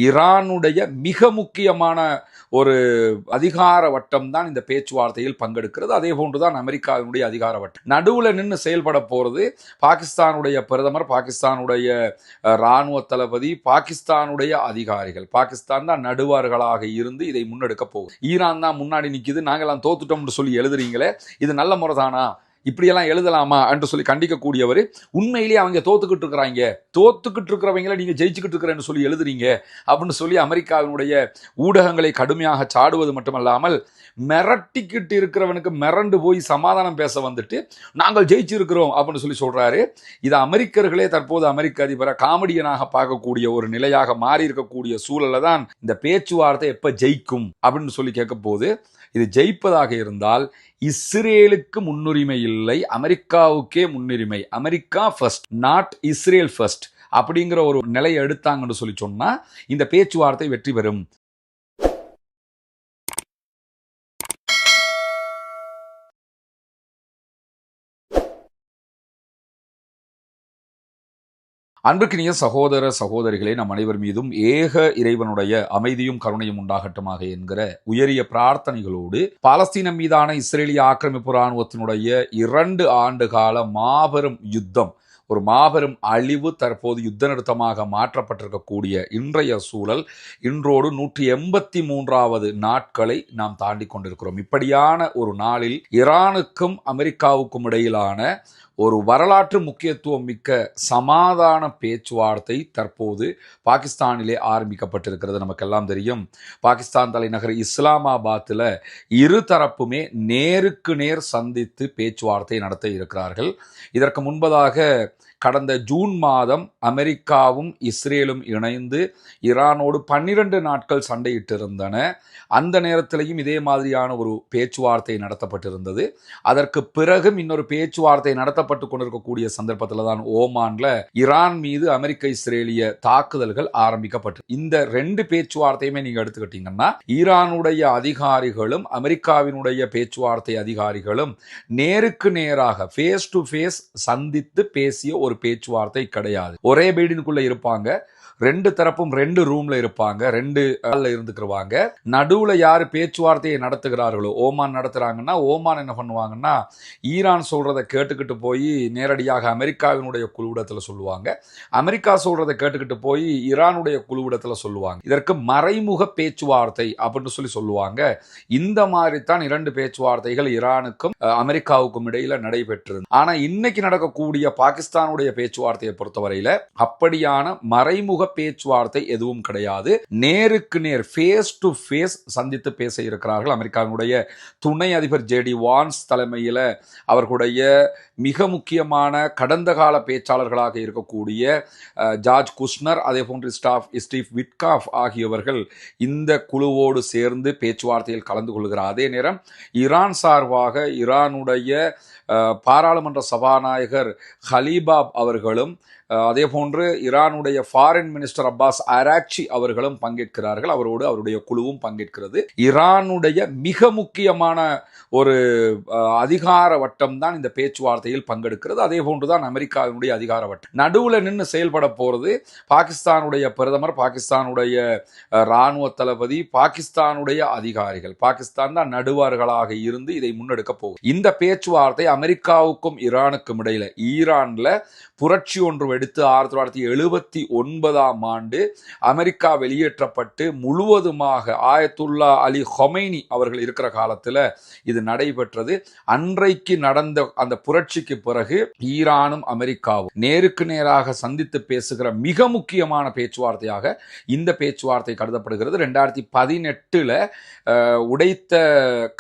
ஈரானுடைய மிக முக்கியமான ஒரு அதிகார வட்டம் தான் இந்த பேச்சுவார்த்தையில் பங்கெடுக்கிறது. அதே போன்றுதான் அமெரிக்காவினுடைய அதிகார வட்டம். நடுவுல நின்று செயல்பட போறது பாகிஸ்தானுடைய பிரதமர், பாகிஸ்தானுடைய இராணுவ தளபதி, பாகிஸ்தானுடைய அதிகாரிகள். பாகிஸ்தான் தான் நடுவர்களாக இருந்து இதை முன்னெடுக்க போகுது. ஈரான் தான் முன்னாடி நிக்குது, நாங்கெல்லாம் தோத்துட்டோம்னு சொல்லி எழுதுறீங்களே, இது நல்ல முறைதானா, இப்படியெல்லாம் எழுதலாமா என்று சொல்லி கண்டிக்கக்கூடியவர், உண்மையிலேயே அவங்க தோத்துக்கிட்டு இருக்கிறவங்களை நீங்க ஜெயிச்சுக்கிட்டு இருக்கிறேன்னு சொல்லி எழுதுறீங்க அப்படின்னு சொல்லி அமெரிக்காவினுடைய ஊடகங்களை கடுமையாக சாடுவது மட்டுமல்லாமல், மிரட்டிக்கிட்டு இருக்கிறவனுக்கு மிரண்டு போய் சமாதானம் பேச வந்துட்டு நாங்கள் ஜெயிச்சிருக்கிறோம் அப்படின்னு சொல்லி சொல்றாரு. இது அமெரிக்கர்களே தற்போது அமெரிக்க அதிபரை காமெடியனாக பார்க்கக்கூடிய ஒரு நிலையாக மாறி இருக்கக்கூடிய சூழல்ல தான் இந்த பேச்சுவார்த்தை எப்ப ஜெயிக்கும் அப்படின்னு சொல்லி கேட்க போது, இது ஜெயிப்பதாக இருந்தால் இஸ்ரேலுக்கு முன்னுரிமை இல்லை, அமெரிக்காவுக்கே முன்னுரிமை. America first, not Israel first அப்படிங்கிற ஒரு நிலையை எடுத்தாங்கன்னு சொல்லி சொன்னா இந்த பேச்சுவார்த்தை வெற்றி பெறும். அன்புக்கினிய சகோதர சகோதரிகளே, நம் அனைவர் மீதும் ஏக இறைவனுடைய அமைதியும் கருணையும் உண்டாகட்டுமாக என்கிற உயரிய பிரார்த்தனைகளோடு, பாலஸ்தீனம் மீதான இஸ்ரேலிய ஆக்கிரமிப்பு இராணுவத்தினுடைய 2 ஆண்டு கால மாபெரும் யுத்தம், ஒரு மாபெரும் அழிவு தற்போது யுத்த நிறுத்தமாக மாற்றப்பட்டிருக்கக்கூடிய இன்றைய சூழல், இன்றோடு 183வது நாட்களை நாம் தாண்டி கொண்டிருக்கிறோம். இப்படியான ஒரு நாளில் ஈரானுக்கும் அமெரிக்காவுக்கும் இடையிலான ஒரு வரலாற்று முக்கியத்துவம் மிக்க சமாதான பேச்சுவார்த்தை தற்போது பாகிஸ்தானிலே ஆரம்பிக்கப்பட்டிருக்கிறது. நமக்கெல்லாம் தெரியும், பாகிஸ்தான் தலைநகர் இஸ்லாமாபாத்தில் இரு தரப்புமே நேருக்கு நேர் சந்தித்து பேச்சுவார்த்தை நடத்த இருக்கிறார்கள். இதற்கு முன்பதாக கடந்த ஜூன் மாதம் அமெரிக்காவும் இஸ்ரேலும் இணைந்து ஈரானோடு 12 நாட்கள் சண்டையிட்டிருந்தன. அந்த நேரத்திலையும் இதே மாதிரியான ஒரு பேச்சுவார்த்தை நடத்தப்பட்டிருந்தது. அதற்கு பிறகும் இன்னொரு பேச்சுவார்த்தை நடத்தப்பட்டு கொண்டிருக்கக்கூடிய சந்தர்ப்பத்தில் தான் ஓமான்ல ஈரான் மீது அமெரிக்க இஸ்ரேலிய தாக்குதல்கள் ஆரம்பிக்கப்பட்டு, இந்த 2 பேச்சுவார்த்தையுமே நீங்க எடுத்துக்கிட்டீங்கன்னா ஈரானுடைய அதிகாரிகளும் அமெரிக்காவினுடைய பேச்சுவார்த்தை அதிகாரிகளும் நேருக்கு நேராக ஃபேஸ் டு ஃபேஸ் சந்தித்து பேசிய ஒரு பேச்சுவார்த்தை கிடையாது. ஒரே பீடினுக்குள்ள இருப்பாங்க, 2 தரப்பும் 2 ரூம்ல இருப்பாங்க, 2 ஆள்ல இருந்துக்குவாங்க. நடுவுல யாரு பேச்சுவார்த்தையை நடத்துகிறார்களோ, ஓமான் நடத்துறாங்கன்னா ஓமான் என்ன பண்ணுவாங்கன்னா, ஈரான் சொல்றதை கேட்டுக்கிட்டு போய் நேரடியாக அமெரிக்காவினுடைய குழுவிடத்துல சொல்லுவாங்க, அமெரிக்கா சொல்றதை கேட்டுக்கிட்டு போய் ஈரானுடைய குழுவிடத்துல சொல்லுவாங்க. இதற்கு மறைமுக பேச்சுவார்த்தை அப்படின்னு சொல்லி சொல்லுவாங்க. இந்த மாதிரி தான் 2 பேச்சுவார்த்தைகள் ஈரானுக்கும் அமெரிக்காவுக்கும் இடையில நடைபெற்றது. ஆனா இன்னைக்கு நடக்கக்கூடிய பாகிஸ்தானுடைய பேச்சுவார்த்தையை பொறுத்தவரையில அப்படியான மறைமுக பேச்சுவார்த்தை எதுவும் கிடையாது. நேருக்கு நேர் ஃபேஸ் டு ஃபேஸ் சந்தித்து பேச இருக்கிறார்கள். அமெரிக்காவினுடைய துணை அதிபர் ஜேடி வான்ஸ் தலைமையில் அவர்களுடைய மிக முக்கியமான கடந்த கால பேச்சாளர்களாக இருக்கக்கூடிய ஜார்ஜ் குஷ்னர், அதே போன்று ஸ்டீவ் விட்காஃப் ஆகியவர்கள் இந்த குழுவோடு சேர்ந்து பேச்சுவார்த்தையில் கலந்து கொள்கிறார். அதே நேரம் ஈரான் சார்பாக ஈரானுடைய பாராளுமன்ற சபாநாயகர் ஹலீபாப் அவர்களும், அதே போன்று ஈரானுடைய ஃபாரின் மினிஸ்டர் அப்பாஸ் அராக்சி அவர்களும் பங்கேற்கிறார்கள். அவரோடு அவருடைய குழுவும் பங்கேற்கிறது. ஈரானுடைய மிக முக்கியமான ஒரு அதிகார வட்டம் தான் இந்த பேச்சுவார்த்தையில் பங்கெடுக்கிறது. அதே போன்றுதான் அமெரிக்காவினுடைய அதிகார வட்டம். நடுவுல நின்று செயல்பட போறது பாகிஸ்தானுடைய பிரதமர், பாகிஸ்தானுடைய இராணுவ தளபதி, பாகிஸ்தானுடைய அதிகாரிகள். பாகிஸ்தான் தான் நடுவர்களாக இருந்து இதை முன்னெடுக்க போகுது. இந்த பேச்சுவார்த்தை அமெரிக்காவுக்கும் ஈரானுக்கும் இடையில, ஈரான்ல புரட்சி ஒன்று வெடித்து 1979ஆம் ஆண்டு அமெரிக்கா வெளியேற்றப்பட்டு முழுவதுமாக ஆயத்துல்லா அலி ஹொமைனி அவர்கள் இருக்கிற காலத்தில் இது நடைபெற்றது. அன்றைக்கு நடந்த அந்த புரட்சிக்கு பிறகு ஈரானும் அமெரிக்காவும் நேருக்கு நேராக சந்தித்து பேசுகிற மிக முக்கியமான பேச்சுவார்த்தையாக இந்த பேச்சுவார்த்தை கருதப்படுகிறது. 2018 உடைத்த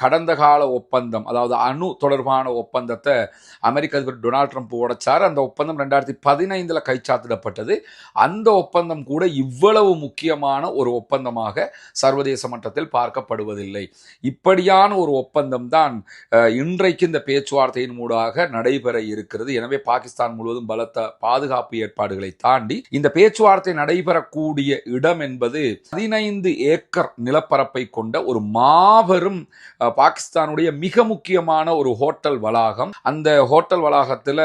கடந்த கால ஒப்பந்தம், அதாவது அணு தொடர்பான ஒப்பந்தத்தை அமெரிக்க அதிபர் டொனால்ட் ட்ரம்ப் உடைச்சார். அந்த ஒப்பந்தம் 2015 கைச்சாத்திடப்பட்டது. அந்த ஒப்பந்தம் கூட இவ்வளவு முக்கியமான ஒரு ஒப்பந்தமாக சர்வதேச மட்டத்தில் பார்க்கப்படுவதில்லை. இப்படியான ஒரு ஒப்பந்தம் தான் இன்றைக்கு இந்த பேச்சுவார்த்தையின் மூலமாக நடைபெற இருக்கிறது. எனவே பாகிஸ்தான் முழுவதும் பலத்த பாதுகாப்பு ஏற்பாடுகளை தாண்டி இந்த பேச்சுவார்த்தை நடைபெறக்கூடிய இடம் என்பது 15 ஏக்கர் நிலப்பரப்பை கொண்ட ஒரு மாபெரும் பாகிஸ்தானுடைய மிக முக்கியமான ஒரு ஹோட்டல் வளாகம். வளாகம். அந்த ஹோட்டல் வளாகத்தில்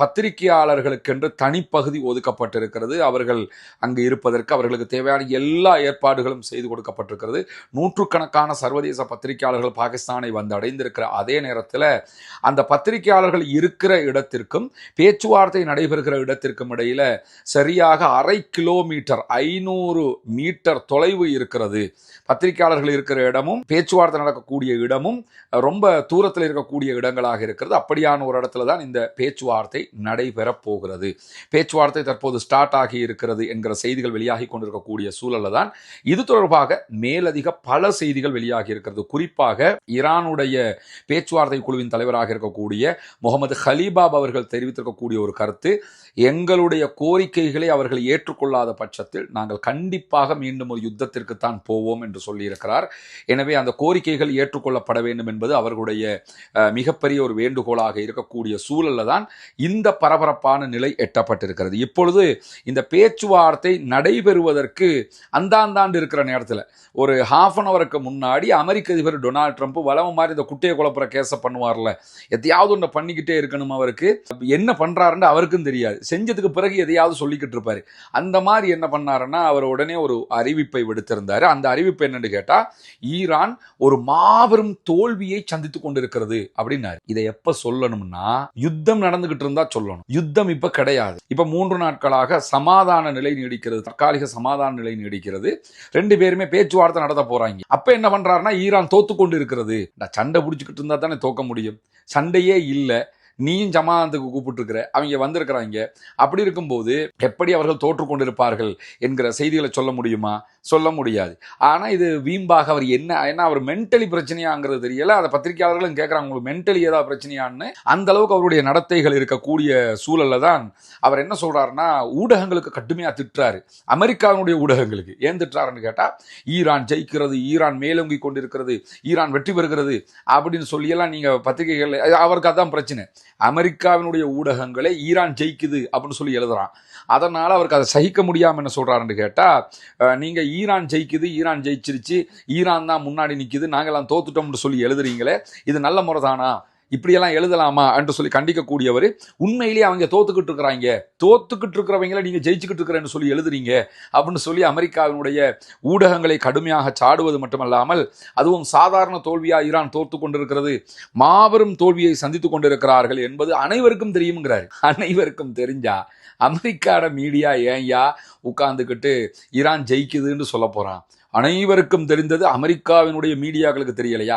பத்திரிகையாளர்களுக்கென்று தனிப்பகுதி ஒதுக்கப்பட்டிருக்கிறது. அவர்கள் அங்கு இருப்பதற்கு அவர்களுக்கு தேவையான எல்லா ஏற்பாடுகளும் செய்து கொடுக்கப்பட்டிருக்கிறது. நூற்றுக்கணக்கான சர்வதேச பத்திரிகையாளர்கள் பாகிஸ்தானை வந்து அடைந்திருக்கிற அதே நேரத்தில் அந்த பத்திரிகையாளர்கள் இருக்கிற இடத்திற்கும் பேச்சுவார்த்தை நடைபெறுகிற இடத்திற்கும் இடையில சரியாக 1/2 கிலோமீட்டர் 500 மீட்டர் தொலைவு இருக்கிறது. பத்திரிகையாளர்கள் இருக்கிற இடமும் பேச்சுவார்த்தை நடக்கக்கூடிய இடமும் ரொம்ப தூரத்தில் இருக்கக்கூடிய இடங்களாக இருக்கிறது. அப்படியான ஒரு இடத்துல தான் இந்த பேச்சுவார்த்தை நடைபெற போகிறது. பேச்சுவார்த்தை தற்போது ஸ்டார்ட் ஆகி இருக்கிறது என்கிற செய்திகள் வெளியாகி கொண்டிருக்கக்கூடிய சூழல்ல தான் இது தொடர்பாக மேலதிக பல செய்திகள் வெளியாகி இருக்கிறது. குறிப்பாக ஈரானுடைய பேச்சுவார்த்தை குழுவின் தலைவராக இருக்கக்கூடிய முகமது ஹலீபாப் அவர்கள் தெரிவித்திருக்கக்கூடிய ஒரு கருத்து, எங்களுடைய கோரிக்கைகளை அவர்கள் ஏற்றுக்கொள்ளாத பட்சத்தில் நாங்கள் கண்டிப்பாக மீண்டும் ஒரு யுத்தத்திற்கு தான் போவோம் என்று சொல்லியிருக்கிறார். எனவே அந்த கோரிக்கைகள் ஏற்றுக்கொள்ளப்பட வேண்டும் என்பது அவர்களுடைய மிகப்பெரிய ஒரு வேண்டுகோளாக இருக்கக்கூடிய சூழல்ல தான் இந்த பரபரப்பான நிலை எட்டப்பட்டிருக்கிறது. இப்பொழுது இந்த பேச்சுவார்த்தை நடைபெறுவதற்கு அந்தாண்டாண்டு இருக்கிற நேரத்தில் ஒரு ஹாஃப் அன் அவருக்கு முன்னாடி அமெரிக்க அதிபர் டொனால்ட் ட்ரம்ப் வளம மாதிரி இந்த குட்டையை குழப்புற கேஸை பண்ணுவார்ல, எதையாவது ஒன்று பண்ணிக்கிட்டே இருக்கணும். அவருக்கு என்ன பண்றாருன்னு அவருக்கும் தெரியாது, செஞ்சதுக்கு பிறகு எதையாவது சொல்லிக்கிட்டு இருப்பாரு. அந்த மாதிரி என்ன பண்ணாருன்னா அவர் உடனே ஒரு அறிவிப்பை விடுத்திருந்தாரு. அந்த அறிவிப்பு என்னன்னு கேட்டா, ஈரான் ஒரு மாபெரும் தோல்வியை சந்தித்துக் கொண்டிருக்கிறது அப்படின்னாரு. இதை எப்ப சொல்லணும்னா யுத்தம் நடந்துகிட்டு இருந்தா சொல்லணும். யுத்தம் இப்ப கிடையாது. இப்ப 3 நாட்களாக சமாதான நிலை நீடிக்கிறது, தற்காலிக சமாதான நிலை நீடிக்கிறது. 2 பேருமே பேச்சுவார்த்தை நடத்த போறாங்க. அப்ப என்ன பண்றாருன்னா ஈரான் தோத்து கொண்டு இருக்கிறது. சண்டை பிடிச்சுக்கிட்டு இருந்தா தானே தோக்க முடியும். சண்டையே இல்லை, நீயும் ஜமாத்துக்கு கூப்பிட்டு இருக்கிற, அவங்க வந்திருக்கிறாங்க. அப்படி இருக்கும்போது எப்படி அவர்கள் தோற்று கொண்டிருப்பார்கள் என்கிற செய்திகளை சொல்ல முடியுமா? சொல்ல முடியாது. ஆனா இது வீம்பாக அவர் என்ன அவர் மென்டலி பிரச்சனையாங்கிறது தெரியல. அதை பத்திரிகையாளர்களும் கேட்கறாங்க, உங்களுக்கு மென்டலி ஏதாவது பிரச்சனையான்னு. அந்த அளவுக்கு அவருடைய நடத்தைகள் இருக்கக்கூடிய சூழல்ல தான் அவர் என்ன சொல்றாருன்னா ஊடகங்களுக்கு கடுமையா திட்டுறாரு. அமெரிக்காவுடைய ஊடகங்களுக்கு ஏன் திட்டுறாருன்னு கேட்டா, ஈரான் ஜெயிக்கிறது, ஈரான் மேலோங்கி கொண்டிருக்கிறது, ஈரான் வெற்றி பெறுகிறது அப்படின்னு சொல்லியெல்லாம் நீங்க பத்திரிகைகள், அவருக்கு அதான் பிரச்சனை. அமெரிக்காவினுடைய ஊடகங்களை ஈரான் ஜெயிக்குது அப்படின்னு சொல்லி எழுதுறான். அதனால அவருக்கு அதை சகிக்க முடியாம என்ன சொல்றாருன்னு கேட்டா, நீங்க ஈரான் ஜெயிக்குது, ஈரான் ஜெயிச்சிருச்சு, ஈரான் தான் முன்னாடி நிக்குது, நாங்கெல்லாம் தோத்துட்டோம்னு சொல்லி எழுதுறீங்களே, இது நல்ல முறை தானா? இப்படியெல்லாம் எழுதலாமா என்று சொல்லி கண்டிக்கக்கூடியவர், உண்மையிலேயே அவங்க தோத்துக்கிட்டு இருக்கிறாங்க, தோத்துக்கிட்டு இருக்கிறவங்களை நீங்க ஜெயிச்சுக்கிட்டு இருக்கிறேன்னு சொல்லி எழுதுறீங்க அப்படின்னு சொல்லி அமெரிக்காவினுடைய ஊடகங்களை கடுமையாக சாடுவது மட்டுமல்லாமல், அதுவும் சாதாரண தோல்வியா ஈரான் தோத்து கொண்டிருக்கிறது, மாபெரும் தோல்வியை சந்தித்துக் கொண்டிருக்கிறார்கள் என்பது அனைவருக்கும் தெரியுங்கிறார். அனைவருக்கும் தெரிஞ்சா அமெரிக்காட மீடியா ஏன்யா உட்கார்ந்துக்கிட்டு ஈரான் ஜெயிக்குதுன்னு சொல்ல போறான்? அனைவருக்கும் தெரிந்தது அமெரிக்காவினுடைய மீடியாக்களுக்கு தெரியலையா?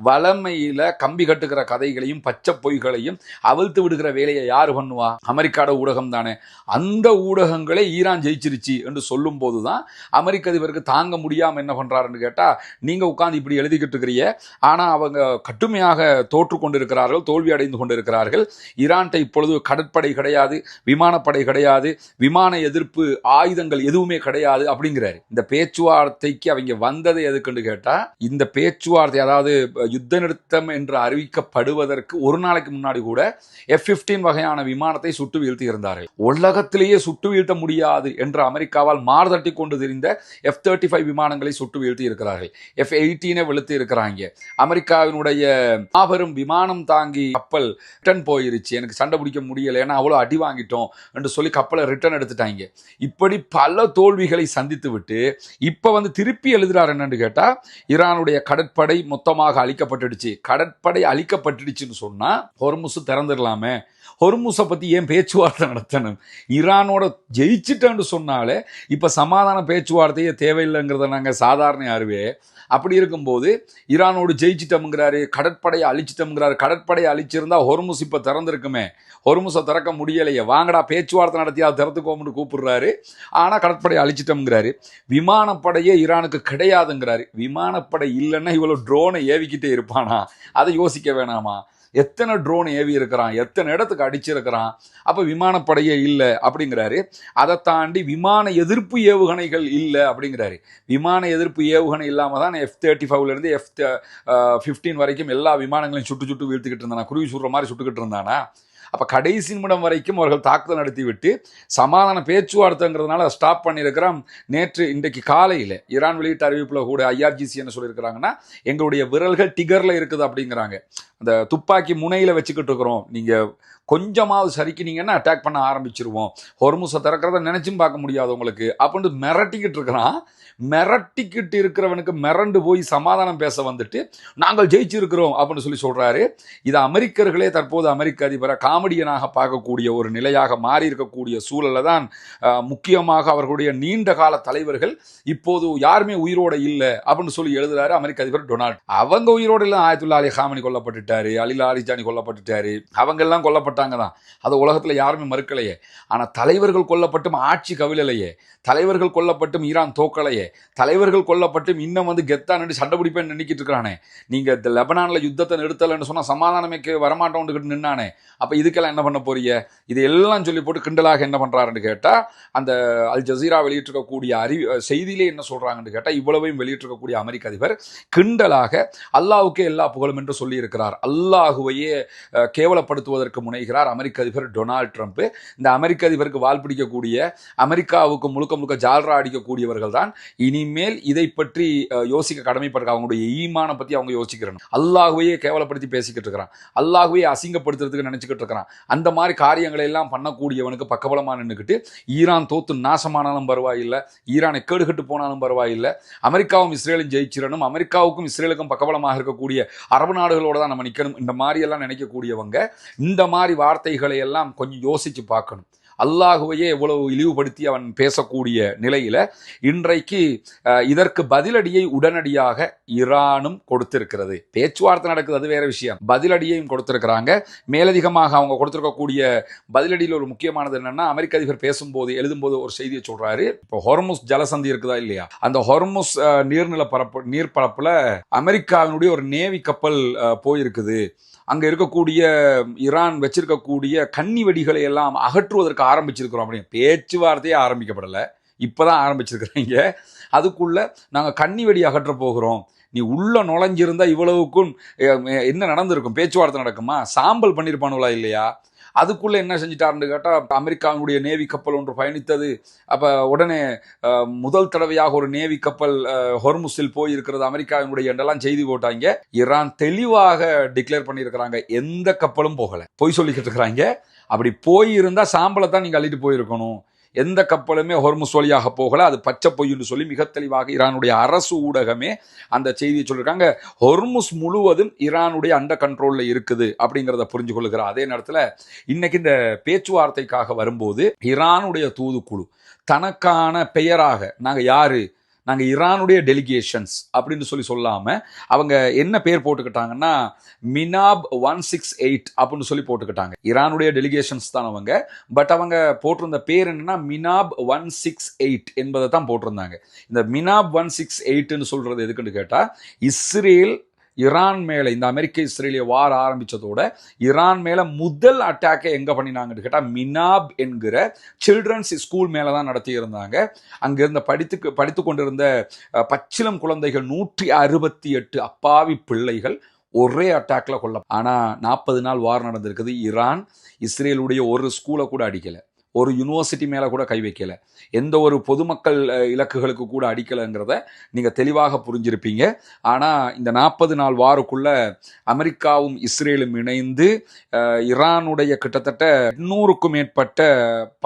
வளமையில கம்பி கட்டுகிற கதைகளையும் பச்சை பொய்களையும் அவிழ்த்து விடுகிற வேலையை யாரு பண்ணுவா? அமெரிக்காட ஊடகம் தானே. அந்த ஊடகங்களே ஈரான் ஜெயிச்சிருச்சு என்று சொல்லும் போதுதான் அமெரிக்க அதிபருக்கு தாங்க முடியாம என்ன பண்றாருன்னு கேட்டா, நீங்க உட்கார்ந்து இப்படி எழுதிக்கிட்டு இருக்கிறீங்க, ஆனா அவங்க கடுமையாக தோற்று கொண்டிருக்கிறார்கள், தோல்வி அடைந்து கொண்டிருக்கிறார்கள். ஈரான்கிட்ட இப்பொழுது கடற்படை கிடையாது, விமானப்படை கிடையாது, விமான எதிர்ப்பு ஆயுதங்கள் எதுவுமே கிடையாது அப்படிங்கிறாரு. இந்த பேச்சுவார்த்தை அவங்க வந்தது எதுக்குன்னு கேட்டா, இந்த பேச்சுவார்த்தை அதாவது யுத்த நிறுத்தம் என்று அறிவிக்கப்படுவதற்கு ஒரு நாளைக்கு முன்னாடி கூட F-15 வகையான விமானத்தை சுட்டு வீழ்த்தி இருந்தார்கள். உலகத்திலேயே சுட்டு வீழ்த்த முடியாது என்று அமெரிக்காவால் மார்தட்டி கொண்டு தெரிந்த F-35 விமானங்களை சுட்டு வீழ்த்தி இருக்கிறார்கள். F-18 வெளுத்து இருக்கிறாங்க. அமெரிக்காவினுடைய மாபெரும் விமானம் தாங்கி கப்பல் ரிட்டர்ன் போயிருச்சு, எனக்கு சண்டை பிடிக்க முடியல, ஏன்னா அவ்வளவு அடி வாங்கிட்டோம் என்று சொல்லி கப்பலை ரிட்டர்ன் எடுத்துட்டாங்க. இப்படி பல தோல்விகளை சந்தித்து விட்டு இப்ப வந்து திருப்பி எழுதுறாரு என்னன்னு கேட்டா, ஈரானுடைய கடற்படை மொத்தமாக அழிக்கப்பட்டுடுச்சு. கடற்படை அழிக்கப்பட்டுடுச்சுன்னு சொன்னா ஹொர்முஸ் திறந்துடலாமே, ஹொர்முஸை பத்தி ஏன் பேச்சுவார்த்தை நடத்தணும்? ஈரானோட ஜெயிச்சுட்டேன்னு சொன்னாலே இப்ப சமாதான பேச்சுவார்த்தையே தேவையில்லைங்கிறத நாங்க சாதாரண யாருவே. அப்படி இருக்கும்போது ஈரானோடு ஜெயிச்சிட்டோம்ங்கிறாரு, கடற்படையை அழிச்சிட்டோம்ங்கிறாரு. கடற்படையை அழிச்சிருந்தா ஹொர்முஸ் இப்ப திறந்திருக்குமே, ஹொர்முஸை திறக்க முடியலையே, வாங்கடா பேச்சுவார்த்தை நடத்தி அதை திறத்துக்கோம்னு கூப்பிடுறாரு. ஆனா கடற்படையை அழிச்சிட்டோம்ங்கிறாரு. விமானப்படையே ஈரானுக்கு கிடையாதுங்கிறாரு. விமானப்படை இல்லைன்னா இவ்வளவு ட்ரோனை ஏவிக்கிட்டே இருப்பானா? அதை யோசிக்க வேணாமா? எத்தனை ட்ரோன் ஏவி இருக்கிறான், எத்தனை இடத்துக்கு அடிச்சிருக்கிறான். அப்ப விமானப்படையே இல்லை அப்படிங்கிறாரு. அதை தாண்டி விமான எதிர்ப்பு ஏவுகணைகள் இல்லை அப்படிங்கிறாரு. விமான எதிர்ப்பு ஏவுகணை இல்லாம தான் F-35 இருந்து F-15 வரைக்கும் எல்லா விமானங்களையும் சுட்டு சுட்டு வீழ்த்துக்கிட்டு இருந்தானா? குருவி சுடுற மாதிரி சுட்டுக்கிட்டு இருந்தானா? அப்ப கடைசி நிமிடம் வரைக்கும் அவர்கள் தாக்குதல் நடத்திவிட்டு சமாதான பேச்சுவார்த்தைங்கிறதுனால ஸ்டாப் பண்ணியிருக்கிறோம். இன்றைக்கு காலையில் ஈரான் வெளியிட்ட அறிவிப்புல கூட IRGC என்ன சொல்லியிருக்கிறாங்கன்னா, எங்களுடைய விரல்கள் டிகர்ல இருக்குது அப்படிங்கிறாங்க. அந்த துப்பாக்கி முனையில வச்சுக்கிட்டு இருக்கிறோம், நீங்க கொஞ்சமாவது சரிக்கினீங்கன்னா அட்டாக் பண்ண ஆரம்பிச்சிருவோம், ஹொர்முஸை திறக்கிறத நினைச்சும் பார்க்க முடியாது உங்களுக்கு அப்படின்னு மிரட்டிக்கிட்டு இருக்கிறான். மிரட்டிக்கிட்டு இருக்கிறவனுக்கு மிரண்டு போய் சமாதானம் பேச வந்துட்டு நாங்கள் ஜெயிச்சிருக்கிறோம் அப்படின்னு சொல்லி சொல்றாரு. இது அமெரிக்கர்களே தற்போது அமெரிக்க அதிபரை காமெடியனாக பார்க்கக்கூடிய ஒரு நிலையாக மாறி இருக்கக்கூடிய சூழல்ல தான் முக்கியமாக அவர்களுடைய நீண்ட கால தலைவர்கள் இப்போது யாருமே உயிரோட இல்லை அப்படின்னு சொல்லி எழுதுறாரு அமெரிக்க அதிபர் டொனால்ட். அவங்க உயிரோடு இல்லை, ஆயத்துல்லா அலி ஹாமனி கொல்லப்பட்டுட்டாரு, அலிலா அலிஜானி கொல்லப்பட்டுட்டாரு, அவங்க எல்லாம் கொல்லப்பட்டாங்க தான், அது உலகத்துல யாருமே மறுக்கலையே. ஆனா தலைவர்கள் கொல்லப்பட்டும் ஆட்சி கவிழலையே, தலைவர்கள் கொல்லப்பட்டும் ஈரான் தோக்கலையே, தலைவர்கள் கொல்லப்பட்டும் இன்னும் கெத்தா நின்று சண்டை பிடிப்பேன்னு நினைக்கிட்டு இருக்கிறானே. நீங்க லெபனான்ல யுத்தத்தை நிறுத்தலைன்னு சொன்னா சமாதானமே வரமாட்டோம் நின்னானே. அப்ப இதுக்கெல்லாம் என்ன பண்ண போறீங்க? இது எல்லாம் சொல்லி போட்டு கிண்டலாக என்ன பண்றாருன்னு கேட்டா, அந்த அல் ஜசீரா வெளியிட்டிருக்கக்கூடிய செய்தியிலே என்ன சொல்றாங்கன்னு கேட்டா, இவ்வளவையும் வெளியிட்டிருக்கக்கூடிய அமெரிக்க அதிபர் கிண்டலாக அல்லாஹ்வுக்கே எல்லா புகழும் என்று சொல்லி இருக்கிறார். அல்லாஹுவையே கேவலப்படுத்துவதற்கு முனைகிறார் அமெரிக்க அதிபர் டொனால்ட் ட்ரம்ப். இந்த அமெரிக்க அதிபருக்கு வால் பிடிக்கக்கூடிய, அமெரிக்காவுக்கு முழுக்க முழுக்க ஜால்ரா அடிக்கக்கூடியவர்கள் தான் இனிமேல் இதை பற்றி யோசிக்க கடமைப்பட்டிருக்க. அவங்களுடைய ஈமான பத்தி அவங்க யோசிக்கிறேன். அல்லாஹ்வையே கேவலப்படுத்தி பேசிக்கிட்டு இருக்கிறான், அல்லாஹ்வையே அசிங்கப்படுத்துறதுக்கு நினைச்சுக்கிட்டு இருக்கிறான். அந்த மாதிரி காரியங்களை எல்லாம் பண்ணக்கூடியவனுக்கு பக்கபலமா நின்றுக்கிட்டு ஈரான் தோத்து நாசமானாலும் பரவாயில்லை, ஈரானை கேடுகட்டு போனாலும் பரவாயில்லை, அமெரிக்காவும் இஸ்ரேலும் ஜெயிச்சிடணும், அமெரிக்காவுக்கும் இஸ்ரேலுக்கும் பக்கபலமாக இருக்கக்கூடிய அரபு நாடுகளோட தான் நம்ம நிற்கணும், இந்த மாதிரி எல்லாம் நினைக்கக்கூடியவங்க இந்த மாதிரி வார்த்தைகளை எல்லாம் கொஞ்சம் யோசிச்சு பார்க்கணும். அல்லாஹுவையே எவ்வளவு இழிவுபடுத்தி அவன் பேசக்கூடிய நிலையில இன்றைக்கு இதற்கு பதிலடியை உடனடியாக ஈரானும் கொடுத்திருக்கிறது. பேச்சுவார்த்தை நடக்குது, அது வேற விஷயம், பதிலடியையும் கொடுத்திருக்கிறாங்க. மேலதிகமாக அவங்க கொடுத்திருக்கக்கூடிய பதிலடியில் ஒரு முக்கியமானது என்னன்னா, அமெரிக்க அதிபர் பேசும்போது எழுதும்போது ஒரு செய்தியை சொல்றாரு. இப்போ ஹொர்முஸ் ஜலசந்தி இருக்குதா இல்லையா, அந்த ஹொர்முஸ் நீர்ப்பரப்புல அமெரிக்காவினுடைய ஒரு நேவி கப்பல் போயிருக்குது, அங்க இருக்கக்கூடிய ஈரான் வச்சிருக்கக்கூடிய கன்னி வெடிகளை எல்லாம் அகற்றுவதற்கு ஆரம்பிச்சிருக்கிறோம் அப்படின்னு. பேச்சுவார்த்தையே ஆரம்பிக்கப்படலை, இப்பதான் ஆரம்பிச்சிருக்கிறீங்க. அதுக்குள்ள நாங்க கன்னி வெடி அகற்ற போகிறோம், நீ உள்ள நுழைஞ்சிருந்தா இவ்வளவுக்கும் என்ன நடந்திருக்கும்? பேச்சுவார்த்தை நடக்குமா? சாம்பல் பண்ணிருப்பானுங்களா இல்லையா? அதுக்குள்ள என்ன செஞ்சிட்டாருன்னு கேட்டா, அமெரிக்காவினுடைய நேவி கப்பல் ஒன்று பயணித்தது. அப்ப உடனே முதல் தடவையாக ஒரு நேவி கப்பல் ஹொர்முஸில் போய் இருக்கிறது அமெரிக்காவினுடைய என்றெல்லாம் செய்தி போட்டாங்க. ஈரான் தெளிவாக டிக்ளேர் பண்ணியிருக்கிறாங்க, எந்த கப்பலும் போகல, பொய் சொல்லிக்கிட்டு இருக்கிறாங்க. அப்படி போயிருந்தா சாம்பலை தான் நீங்க அள்ளிட்டு போயிருக்கணும், எந்த கப்பலுமே ஹொர்முஸ் வழியாக போகல, அது பச்சை பொய்ன்னு சொல்லி மிக தெளிவாக ஈரானுடைய அரசு ஊடகமே அந்த செய்தியை சொல்லியிருக்காங்க. ஹொர்முஸ் முழுவதும் ஈரானுடைய அண்டர் கண்ட்ரோல்ல இருக்குது அப்படிங்கிறத புரிஞ்சு கொள்ளுகிறார். அதே நேரத்தில் இன்னைக்கு இந்த பேச்சுவார்த்தைக்காக வரும்போது ஈரானுடைய தூதுக்குழு தனக்கான பெயராக நாங்கள் ஈரானுடைய டெலிகேஷன்ஸ் அப்படின்னு சொல்லாம அவங்க என்ன பேர் போட்டுக்கிட்டாங்கன்னா, மினாப் 168 அப்படின்னு சொல்லி போட்டுக்கிட்டாங்க. ஈரானுடைய டெலிகேஷன்ஸ் தான் அவங்க, பட் அவங்க போட்டிருந்த பேர் என்னன்னா மினாப் 168 என்பதை தான் போட்டிருந்தாங்க. இந்த மினாப் 168 சொல்றது எதுக்குன்னு கேட்டா, இஸ்ரேல் ஈரான் மேல இந்த அமெரிக்க இஸ்ரேலிய வார் ஆரம்பிச்சதோட ஈரான் மேல முதல் அட்டாக்கை எங்க பண்ணினாங்கன்னு கேட்டா, மினாப் என்கிற சில்ட்ரன்ஸ் ஸ்கூல் மேலதான் நடத்தி இருந்தாங்க. அங்கிருந்த படித்து கொண்டிருந்த பச்சிலம் குழந்தைகள் 168 அப்பாவி பிள்ளைகள் ஒரே அட்டாக்ல கொல்ல. ஆனா 40 நாள் வார் நடந்திருக்குது. ஈரான் இஸ்ரேலுடைய ஒரு ஸ்கூலை கூட அடிக்கல, ஒரு யூனிவர்சிட்டி மேல கூட கை வைக்கல, எந்த ஒரு பொதுமக்கள் இலக்குகளுக்கு கூட அடிக்கலைங்கிறத நீங்க தெளிவாக புரிஞ்சிருப்பீங்க. ஆனா இந்த 40 நாள் வாருக்குள்ள அமெரிக்காவும் இஸ்ரேலும் இணைந்து ஈரானுடைய கிட்டத்தட்ட 800க்கும் மேற்பட்ட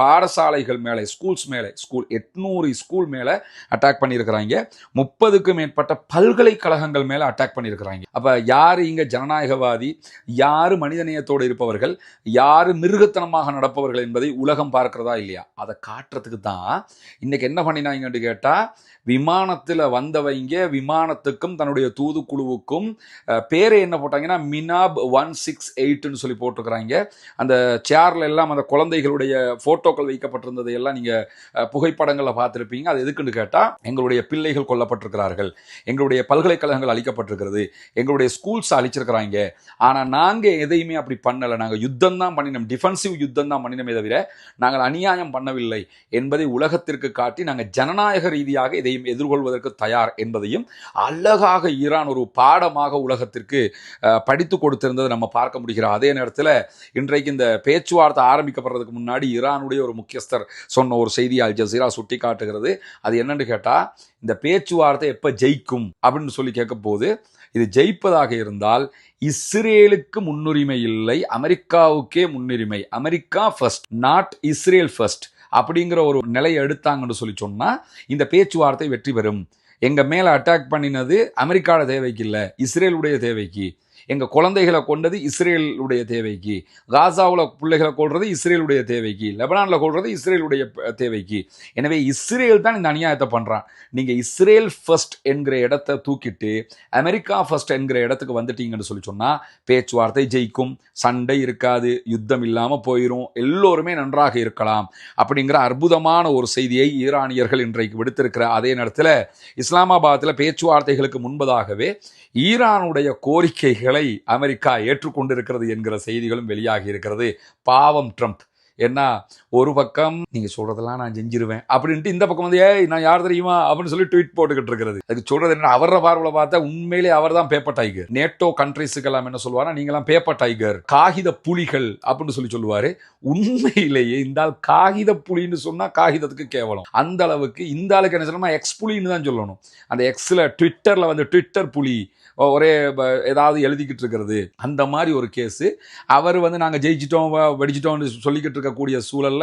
பாடசாலைகள் மேலே, ஸ்கூல்ஸ் 800 ஸ்கூல் மேல அட்டாக் பண்ணியிருக்கிறாங்க. 30க்கும் மேற்பட்ட பல்கலைக்கழகங்கள் மேல அட்டாக் பண்ணியிருக்கிறாங்க. அப்ப யாரு இங்க ஜனநாயகவாதி, யாரு மனிதநேயத்தோடு இருப்பவர்கள், யாரு மிருகத்தனமாக நடப்பவர்கள் என்பதை உலகம் பார்க்கிறதா இல்லையா? அதை காட்டுறதுக்கு தான் இன்னைக்கு என்ன பண்ணினாங்கன்னு கேட்டா, விமானத்தில் வந்தவங்க விமானத்துக்கும் தன்னுடைய தூதுக்குழுவுக்கும் பேரை என்ன போட்டாங்கன்னா மினாப் 168 சொல்லி போட்டுக்கிறாங்க. அந்த சேர்ல எல்லாம் அந்த குழந்தைகளுடைய போட்டோக்கள் வைக்கப்பட்டிருந்ததை எல்லாம் நீங்க புகைப்படங்களை பார்த்துருப்பீங்க. அது எதுக்குன்னு கேட்டா, எங்களுடைய பிள்ளைகள் கொல்லப்பட்டிருக்கிறார்கள், எங்களுடைய பல்கலைக்கழகங்கள் அழிக்கப்பட்டிருக்கிறது, எங்களுடைய ஸ்கூல்ஸ் அழிச்சிருக்கிறாங்க, ஆனா நாங்க எதையுமே அப்படி பண்ணல, நாங்க யுத்தம் தான் பண்ணினோம், டிஃபென்சிவ் யுத்தம் தான் பண்ணினோமே தவிர நாங்கள் அநியாயம் பண்ணவில்லை என்பதை உலகத்திற்கு காட்டி நாங்கள் ஜனநாயக ரீதியாக இதை அனைத்தையும் எதிர்கொள்வதற்கு தயார் என்பதையும் அழகாக ஈரான் ஒரு பாடமாக உலகத்திற்கு படித்து கொடுத்திருந்ததை நம்ம பார்க்க முடிகிறோம். அதே நேரத்தில் இன்றைக்கு இந்த பேச்சுவார்த்தை ஆரம்பிக்கப்படுறதுக்கு முன்னாடி ஈரானுடைய ஒரு முக்கியஸ்தர் சொன்ன ஒரு செய்தி அல் ஜசீரா சுட்டி காட்டுகிறது. அது என்னன்னு கேட்டால், இந்த பேச்சுவார்த்தை எப்போ ஜெயிக்கும் அப்படின்னு சொல்லி கேட்க போது, இது ஜெயிப்பதாக இருந்தால் இஸ்ரேலுக்கு முன்னுரிமை இல்லை, அமெரிக்காவுக்கே முன்னுரிமை, America first not Israel first அப்படிங்கிற ஒரு நிலையை எடுத்தாங்கன்னு சொல்லி சொன்னா இந்த பேச்சுவார்த்தை வெற்றி பெறும். எங்க மேல அட்டாக் பண்ணினது அமெரிக்காவோட தேவைக்கு இல்லை, இஸ்ரேலுடைய தேவைக்கு. எங்க குழந்தைகளை கொண்டது இஸ்ரேலுடைய தேவைக்கு, காசாவில் பிள்ளைகளை கொள்றது இஸ்ரேலுடைய தேவைக்கு, லெபனான்ல கொள்றது இஸ்ரேலுடைய தேவைக்கு. எனவே இஸ்ரேல் தான் இந்த அநியாயத்தை பண்றான். நீங்க இஸ்ரேல் ஃபர்ஸ்ட் என்கிற இடத்தை தூக்கிட்டு அமெரிக்கா ஃபர்ஸ்ட் என்கிற இடத்துக்கு வந்துட்டீங்கன்னு சொல்லி சொன்னா பேச்சுவார்த்தை ஜெயிக்கும், சண்டை இருக்காது, யுத்தம் இல்லாம போயிடும், எல்லோருமே நன்றாக இருக்கலாம் அப்படிங்கிற அற்புதமான ஒரு செய்தியை ஈரானியர்கள் இன்றைக்கு விடுத்திருக்கிற அதே நேரத்தில் இஸ்லாமாபாத்தில் பேச்சுவார்த்தைகளுக்கு முன்பதாகவே ஈரானுடைய கோரிக்கைகளை அமெரிக்கா ஏற்றுக்கொண்டிருக்கிறது என்கிற செய்திகளும் வெளியாகி இருக்கிறது. பாவம் ட்ரம்ப். ஏன்னா ஒரு பக்கம் நீங்க சொல்றதெல்லாம் நான் செஞ்சிருவேன் அப்படின்ட்டு, இந்த பக்கம் வந்து நான் யார் தெரியுமா அப்படின்னு சொல்லி ட்வீட் போட்டுக்கிட்டு இருக்கிறது. அதுக்கு சொல்றது என்ன, அவர பார்வையில் பார்த்தா உண்மையிலே அவர் தான் பேப்பர் டைகர். நேட்டோ கண்ட்ரிஸுக்கு எல்லாம் என்ன சொல்லுவாரு, நீங்களாம் பேப்பர் டைகர், காகித புலிகள் அப்படின்னு சொல்லி சொல்லுவாரு. உண்மையிலேயே இந்த ஆள் காகித புலின்னு சொன்னா காகிதத்துக்கு கேவலம். அந்த அளவுக்கு இந்த ஆளுக்கு என்ன சொல்லணுமா, எக்ஸ் புலின்னு தான் சொல்லணும். அந்த எக்ஸ்ல ட்விட்டர்ல வந்து ட்விட்டர் புலி ஒரே ஏதாவது எழுதிக்கிட்டு இருக்கிறது, அந்த மாதிரி ஒரு கேஸு. அவர் வந்து நாங்கள் ஜெயிச்சிட்டோம் வெடிச்சிட்டோம்னு சொல்லிக்கிட்டு இருக்கக்கூடிய சூழலில்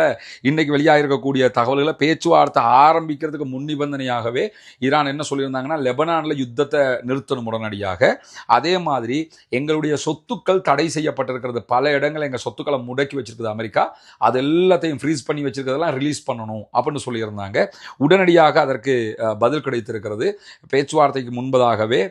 இன்னைக்கு வெளியாகிருக்கக்கூடிய தகவல்களை பேச்சுவார்த்தை ஆரம்பிக்கிறதுக்கு முன் நிபந்தனையாகவே ஈரான் என்ன சொல்லியிருந்தாங்கன்னா, லெபனானில் யுத்தத்தை நிறுத்தணும் உடனடியாக. அதே மாதிரி எங்களுடைய சொத்துக்கள் தடை செய்யப்பட்டிருக்கிறது, பல இடங்கள் எங்கள் சொத்துக்களை முடக்கி வச்சிருக்குது அமெரிக்கா, அது எல்லாத்தையும் ஃப்ரீஸ் பண்ணி வச்சிருக்கிறதெல்லாம் ரிலீஸ் பண்ணணும் அப்படின்னு சொல்லியிருந்தாங்க. உடனடியாக அதற்கு பதில் கிடைத்திருக்கிறது. பேச்சுவார்த்தைக்கு முன்பதாகவே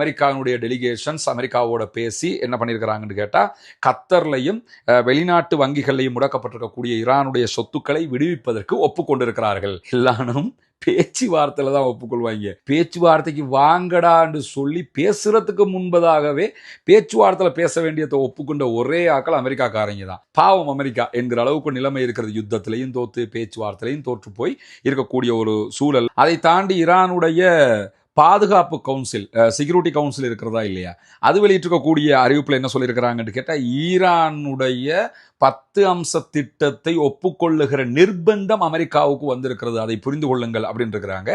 அமெரிக்காவுடைய டெலிகேஷன்ஸ் அமெரிக்காவோட பேசி என்ன பண்ணியிருக்கிறாங்கன்னு கேட்டால், கத்தர்லையும் வெளிநாட்டு வங்கிகளையும் முடக்கப்பட்டிருக்கக்கூடிய ஈரானுடைய சொத்துக்களை விடுவிப்பதற்கு ஒப்புக்கொண்டிருக்கிறார்கள். எல்லாரும் பேச்சுவார்த்தையில தான் ஒப்புக்கொள்வாங்க. பேச்சுவார்த்தைக்கு வாங்கடான்னு சொல்லி பேசுறதுக்கு முன்பதாகவே பேச்சுவார்த்தையில பேச வேண்டியதை ஒப்புக்கொண்ட ஒரே ஆக்கள் அமெரிக்காக்காரங்க தான். பாவம் அமெரிக்கா என்கிற அளவுக்கு நிலைமை இருக்கிறது. யுத்தத்திலையும் தோத்து பேச்சுவார்த்தையிலையும் தோற்று போய் இருக்கக்கூடிய ஒரு சூழல். அதை தாண்டி ஈரானுடைய பாதுகாப்பு கவுன்சில், செக்யூரிட்டி கவுன்சில் இருக்கிறதா இல்லையா, அது வெளியிட்டிருக்கக்கூடிய அறிவிப்பில் என்ன சொல்லியிருக்கிறாங்கன்னு கேட்டால், ஈரானுடைய 10 அம்ச திட்டத்தை ஒப்புக்கொள்ளுகிற நிர்பந்தம் அமெரிக்காவுக்கு வந்திருக்கிறது, அதை புரிந்து கொள்ளுங்கள் அப்படின்னு இருக்கிறாங்க.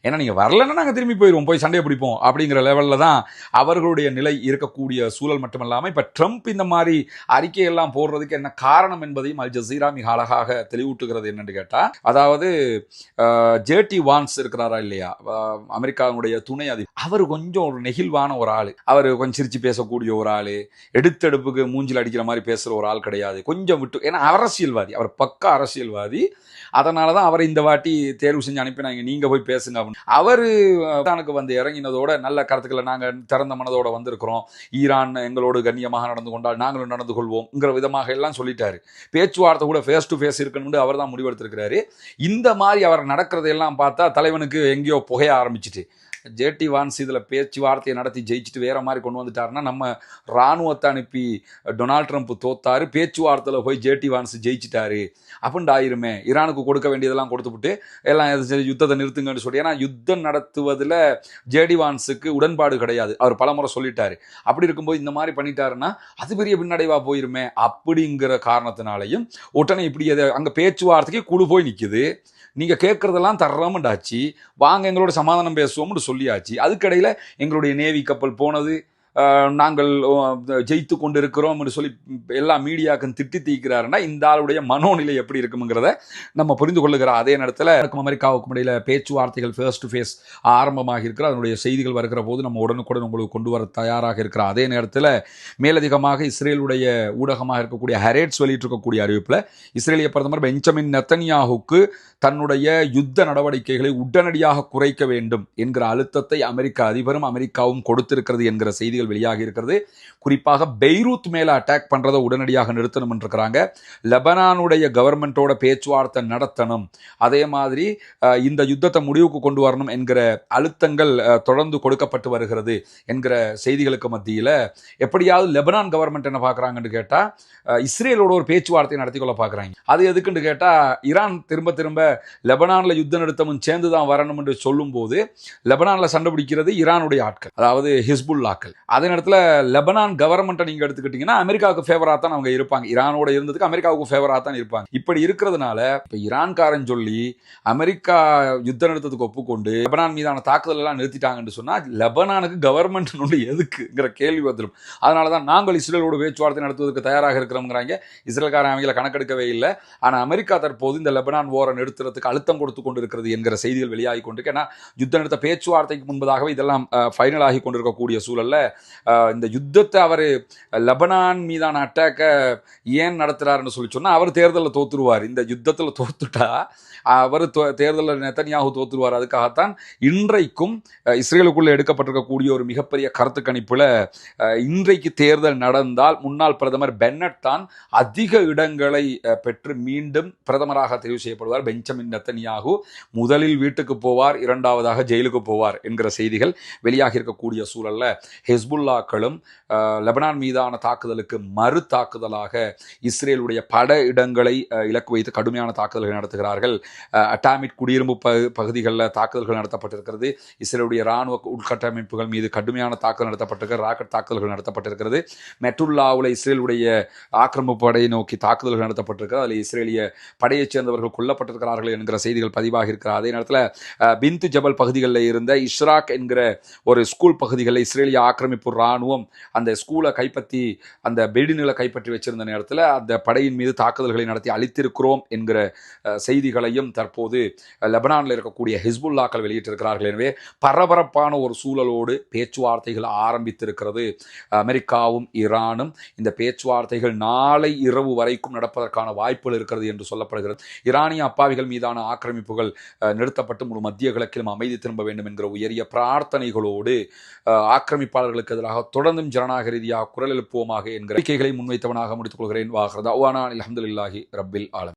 ஏன்னா நீங்கள் வரலன்னா நாங்கள் திரும்பி போயிடுவோம், போய் சண்டையை பிடிப்போம் அப்படிங்கிற லெவலில் தான் அவர்களுடைய நிலை இருக்கக்கூடிய சூழல். மட்டுமல்லாமல் இப்போ ட்ரம்ப் இந்த மாதிரி அறிக்கையெல்லாம் போடுறதுக்கு என்ன காரணம் என்பதையும் அல் ஜசீரா மிக அழகாக தெளிவூட்டுகிறது. என்னன்னு கேட்டால், அதாவது ஜேடி வான்ஸ் இருக்கிறாரா இல்லையா, அமெரிக்காவுடைய துணை அதிபர், அவர் கொஞ்சம் ஒரு நெகிழ்வான ஒரு ஆள், அவர் கொஞ்சம் சிரிச்சு பேசக்கூடிய ஒரு ஆள், எடுத்தெடுப்புக்கு மூஞ்சில் அடிக்கிற மாதிரி பேசுகிற ஒரு ஆள் கிடையாது, கொஞ்சம் விட்டு. ஏன்னா அரசியல்வாதி, அவர் பக்கா அரசியல்வாதி. அதனால தான் அவரை இந்த வாட்டி தேர்வு செஞ்சு அனுப்பினாங்க, நீங்கள் போய் பேசுங்க அப்படின்னு. அவர் ஈரானுக்கு வந்து இறங்கினதோட நல்ல கருத்துக்களை நாங்கள் திறந்த மனதோட வந்திருக்கிறோம், ஈரான் எங்களோடு கண்ணியமாக நடந்து கொண்டால் நாங்களும் நடந்து கொள்வோம்ங்கிற விதமாக எல்லாம் சொல்லிட்டாரு. பேச்சுவார்த்தை கூட ஃபேஸ் டு ஃபேஸ் இருக்கணும்னு அவர் தான் முடிவெடுத்திருக்கிறாரு. இந்த மாதிரி அவர் நடக்கிறதையெல்லாம் பார்த்தா தலைவனுக்கு எங்கேயோ புகைய ஆரம்பிச்சிட்டு, ஜேடி வான்ஸ் இதில் பேச்சுவார்த்தையை நடத்தி ஜெயிச்சுட்டு வேற மாதிரி கொண்டு வந்துட்டாருன்னா, நம்ம இராணுவத்தை அனுப்பி டொனால்ட் ட்ரம்ப் தோத்தாரு, பேச்சுவார்த்தையில் போய் ஜேடி வான்ஸ் ஜெயிச்சிட்டாரு அப்படின்னு ஆயிருமே, ஈரானுக்கு கொடுக்க வேண்டியதெல்லாம் கொடுத்துவிட்டு எல்லாம் யுத்தத்தை நிறுத்துங்கன்னு சொல்லி. ஏன்னா யுத்தம் நடத்துவதில் ஜேடி வான்ஸுக்கு உடன்பாடு கிடையாது, அவர் பலமுறை சொல்லிட்டாரு. அப்படி இருக்கும்போது இந்த மாதிரி பண்ணிட்டாருன்னா அது பெரிய பின்னடைவாக போயிருமே அப்படிங்கிற காரணத்தினாலையும் உடனே இப்படி அங்கே பேச்சுவார்த்தைக்கு குழு போய் நிற்குது. நீங்கள் கேட்குறதெல்லாம் தர்றோம்டாச்சு, வாங்க எங்களோட சமாதானம் பேசுவோம்னு சொல்லியாச்சு. அதுக்கடையில் எங்களுடைய நேவி கப்பல் போனது, நாங்கள் ஜெயித்து கொண்டு இருக்கிறோம் என்று சொல்லி எல்லா மீடியாவுக்கும் திட்டி தீக்கிறாருன்னா இந்த ஆளுடைய மனோநிலை எப்படி இருக்குங்கிறத நம்ம புரிந்து கொள்ளுகிற அதே நேரத்தில் அமெரிக்காவுக்கும் இடையில பேச்சுவார்த்தைகள் ஃபேஸ் டு ஃபேஸ் ஆரம்பமாக இருக்கிற அதனுடைய செய்திகள் வருகிற போது நம்ம உடனுக்குடன் உங்களுக்கு கொண்டு வர தயாராக இருக்கிற அதே நேரத்தில் மேலதிகமாக இஸ்ரேலுடைய ஊடகமாக இருக்கக்கூடிய ஹரேட்ஸ் வெளியிட்டிருக்கக்கூடிய அறிவிப்பில் இஸ்ரேலிய பிரதமர் பெஞ்சமின் நெத்தன்யாஹுக்கு தன்னுடைய யுத்த நடவடிக்கைகளை உடனடியாக குறைக்க வேண்டும் என்கிற அழுத்தத்தை அமெரிக்க அதிபரும் அமெரிக்காவும் கொடுத்திருக்கிறது என்கிற செய்திகள் செய்திகள் வெளியாகி இருக்கிறது. குறிப்பாக பெய்ரூத் மேல அட்டாக் பண்றதை உடனடியாக நிறுத்தணும் இருக்கிறாங்க. லெபனானுடைய கவர்மெண்டோட பேச்சுவார்த்தை நடத்தணும், அதே மாதிரி இந்த யுத்தத்தை முடிவுக்கு கொண்டு வரணும் என்கிற அழுத்தங்கள் தொடர்ந்து கொடுக்கப்பட்டு வருகிறது என்கிற செய்திகளுக்கு மத்தியில் எப்படியாவது லெபனான் கவர்மெண்ட் என்ன பார்க்குறாங்கன்னு கேட்டால் இஸ்ரேலோட ஒரு பேச்சுவார்த்தை நடத்தி கொள்ள பார்க்குறாங்க. அது எதுக்குன்னு கேட்டால் ஈரான் திரும்ப திரும்ப லெபனானில் யுத்த நிறுத்தமும் சேர்ந்து தான் வரணும் என்று சொல்லும் போது லெபனானில் சண்டை பிடிக்கிறது ஈரானுடைய ஆட்கள், அதாவது ஹிஸ்புல்லாக்கள். அதே நேரத்தில் லெபனான் கவர்மெண்ட்டை நீங்கள் எடுத்துக்கிட்டீங்கன்னா அமெரிக்காவுக்கு ஃபேவராக தான் அவங்க இருப்பாங்க. ஈரானோட இருந்ததுக்கு அமெரிக்காவுக்கு ஃபேவராக தான் இருப்பாங்க. இப்படி இருக்கிறதுனால இப்போ ஈரான்காரன் சொல்லி அமெரிக்கா யுத்த நிறுத்தத்துக்கு ஒப்புக்கொண்டு லெபனான் மீதான தாக்குதல் எல்லாம் நிறுத்திட்டாங்கன்னு சொன்னால் லெபனானுக்கு கவர்மெண்ட் எதுக்குங்கிற கேள்வி வந்துடும். அதனால தான் நாங்கள் இஸ்ரேலோடு பேச்சுவார்த்தை நடத்துவதற்கு தயாராக இருக்கிறோங்கிறாங்க. இஸ்ரேல்காரன் அவங்களை கணக்கெடுக்கவே இல்லை. ஆனால் அமெரிக்கா தற்போது இந்த லெபனான் வாரை நிறுத்துறதுக்கு அழுத்தம் கொடுத்து கொண்டிருக்கிறது என்கிற செய்திகள் வெளியாகி கொண்டிருக்கு. ஏன்னா யுத்த நிறுத்த பேச்சுவார்த்தைக்கு முன்பதாகவே இதெல்லாம் ஃபைனல் ஆகி கொண்டிருக்கக்கூடிய சூழல்ல இந்த யுத்தத்தை அவர் லெபனான் மீதான அட்டாக்கை ஏன் நடத்துறாருன்னு சொல்லி சொன்னால் அவர் தேர்தலில் தோத்துருவார். இந்த யுத்தத்தில் தோத்துட்டா அவர் தேர்தலில் நெத்தன்யாஹு தோத்துருவார். அதுக்காகத்தான் இன்றைக்கும் இஸ்ரேலுக்குள்ள எடுக்கப்பட்டிருக்கக்கூடிய ஒரு மிகப்பெரிய கருத்து கணிப்புல இன்றைக்கு தேர்தல் நடந்தால் முன்னாள் பிரதமர் பென்னட் தான் அதிக இடங்களை பெற்று மீண்டும் பிரதமராக தெரிவு செய்யப்படுவார். பெஞ்சமின் நெத்தன்யாஹு முதலில் வீட்டுக்கு போவார், இரண்டாவதாக ஜெயிலுக்கு போவார் என்கிற செய்திகள் வெளியாகி இருக்கக்கூடிய சூழல்ல ஹிஸ்புல்லாக்களும் லெபனான் மீதான தாக்குதலுக்கு மறு தாக்குதலாக இஸ்ரேலுடைய பட இடங்களை இலக்கு வைத்து கடுமையான தாக்குதல்கள் நடத்துகிறார்கள். அட்டாமிக் குடியிருப்பு பகுதிகளில் தாக்குதல்கள் நடத்தப்பட்டிருக்கிறது. இஸ்ரேலுடைய இராணுவ உள்கட்டமைப்புகள் மீது கடுமையான தாக்குதல் நடத்தப்பட்டிருக்கிறது. ராக்கெட் தாக்குதல்கள் நடத்தப்பட்டிருக்கிறது. மெட்டுல்லாவில் இஸ்ரேலுடைய ஆக்கிரமிப்பு படையை நோக்கி தாக்குதல்கள் நடத்தப்பட்டிருக்கிறது. அதில் இஸ்ரேலிய படையைச் சேர்ந்தவர்கள் கொல்லப்பட்டிருக்கிறார்கள் என்கிற செய்திகள் பதிவாகி இருக்கிறார். அதே நேரத்தில் பின்த் ஜபல் பகுதிகளில் இருந்த இஷ்ராக் என்கிற ஒரு ஸ்கூல் பகுதிகளில் இஸ்ரேலிய ஆக்கிரமிப்பு இராணுவம் அந்த ஸ்கூலை கைப்பற்றி அந்த பில்டிங்களை கைப்பற்றி வச்சிருந்த நேரத்தில் அந்த படையின் மீது தாக்குதல்களை நடத்தி அழித்திருக்கிறோம் என்கிற செய்திகளையும் தற்போது லெபனானில் இருக்கக்கூடிய ஹிஸ்புல்லாக்கள் வெளியிட்டிருக்கிறார்கள். எனவே பரபரப்பான ஒரு சூழலோடு பேச்சுவார்த்தைகள் ஆரம்பித்திருக்கிறது. அமெரிக்காவும் ஈரானும் இந்த பேச்சுவார்த்தைகள் நாளை இரவு வரைக்கும் நடப்பதற்கான வாய்ப்புகள் இருக்கிறது என்று சொல்லப்படுகிறது. ஈரானிய அப்பாவிகள் மீதான ஆக்கிரமிப்புகள் நிறுத்தப்பட்டு முழு மத்திய கிழக்கிலும் அமைதி திரும்ப வேண்டும் என்கிற உயரிய பிரார்த்தனைகளோடு ஆக்கிரமிப்பாளர்களுக்கு எதிராக தொடர்ந்தும் ஜனநாயக ரீதியாக குரல் எழுப்புவோமாக என்கிற அறிக்கைகளை முன்வைத்தவனாக முடித்துக் கொள்கிறேன். வாஹ்ரதா அல்ஹம்துலில்லாஹி ரப்பில் ஆலமீன்.